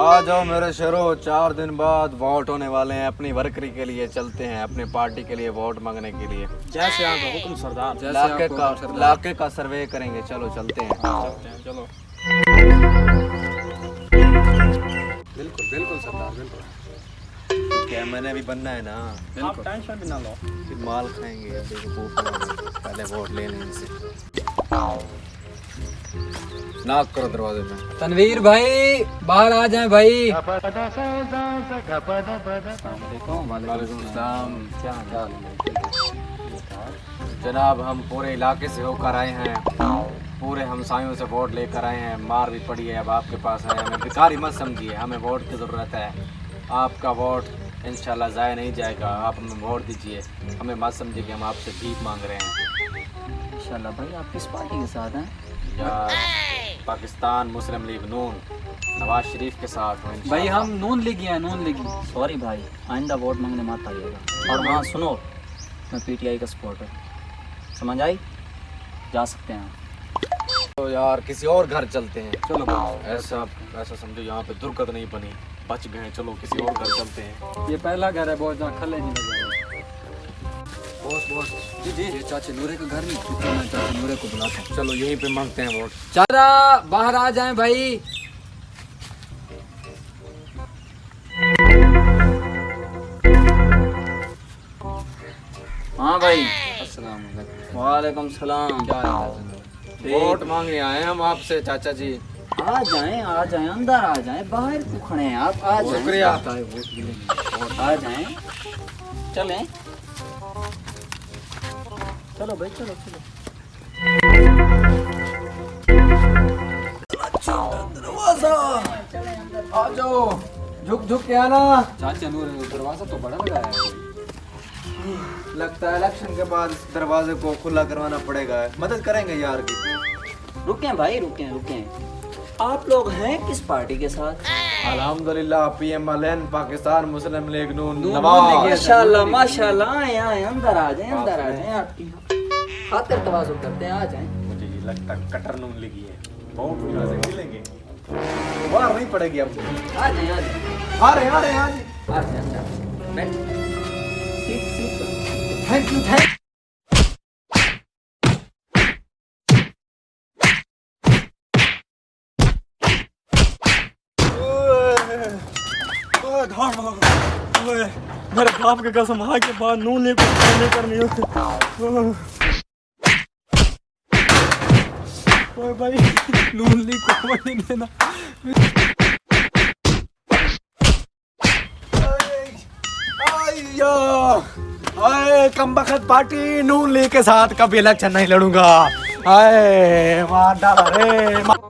आ जाओ मेरे शेरों, 4 दिन बाद वोट होने वाले हैं। अपनी वर्करी के लिए चलते हैं, अपनी पार्टी के लिए वोट मांगने के लिए। जैसे आपका हुक्म सरदार। इलाके का सर्वे करेंगे। चलो चलते हैं। चलो। बिल्कुल बिल्कुल सरदार, बिल्कुल। क्या मैंने भी बनना है ना। आप टेंशन भी ना लो। फिर माल खाएंगे पहले वोट ले लें इनसे। नाक करो दरवाजे पे। तनवीर भाई बाहर आ जाएं भाई। जनाब हम पूरे इलाके से होकर आए हैं, पूरे हमसायों से वोट लेकर आए हैं। मार भी पड़ी है, अब आपके पास है। हमें भिखारी मत समझिए, हमें वोट की ज़रूरत है। आपका वोट इंशाल्लाह ज़ाया नहीं जाएगा। आप हमें वोट दीजिए, हमें मत समझिए कि हम आपसे भीख मांग रहे हैं। इंशाल्लाह भाई आप किस पार्टी के साथ हैं? यार पाकिस्तान मुस्लिम लीग नून नवाज शरीफ के साथ हो। भाई हम नून लीगी हैं, नून लीगी। सॉरी भाई, आइंदा वोट मांगने मत आइएगा। और हाँ सुनो, मैं पीटीआई का सपोर्टर, समझ आई? जा सकते हैं। तो यार किसी और घर चलते हैं। चलो ऐसा ऐसा समझो यहाँ पे दुर्गत नहीं बनी, बच गए। चलो किसी और घर चलते हैं। ये पहला घर है बहुत जहाँ खले नहीं लगे। बॉस जी ये चाचा नूरे का घर नहीं, मैं चाचा नूरे को बुलाता हूँ। चलो यहीं पे मांगते हैं वोट। चाचा बाहर आ जाएं भाई। हाँ भाई। अस्सलाम वालेकुम। वालेकुम सलाम। वोट मांगने आए हैं हम आपसे चाचा जी। आ जाएं अंदर आ जाएं, बाहर क्यों खड़े हैं आप? आ जाएं। शुक्रिया। आ जाएं, चलें। चलो भाई चलो चलो। आ जाओ, झुक झुक के आना। चाचा नूर दरवाजा तो बड़ा लगा है। लगता है इलेक्शन के बाद इस दरवाजे को खुला करवाना पड़ेगा। मदद करेंगे यार की। रुकें भाई, रुकें। आप लोग हैं किस पार्टी के साथ? अल्हम्दुलिल्लाह PMLN पाकिस्तान मुस्लिम लीग नून माशाल्लाह माशाल्लाह। आए अंदर आ जाएं, आपकी खातिर तवाज़ुन करते हैं। आ जाएं। मुझे ये लगता है कटर नून लगी है, बहुत यहाँ से मिलेंगे, बाहर नहीं पड़ेगी अब। आ जाएं। आ रहे आ जाएं। बैठ। सीट पर। Thank you. मेरे बाप के कसम हाँ के बाद नून नहीं करनी ओए भाई नून ली को नहीं देना। आए कमबख्त पार्टी नून लीग के साथ कभी इलेक्शन नहीं लड़ूंगा। आए मार डाला रे।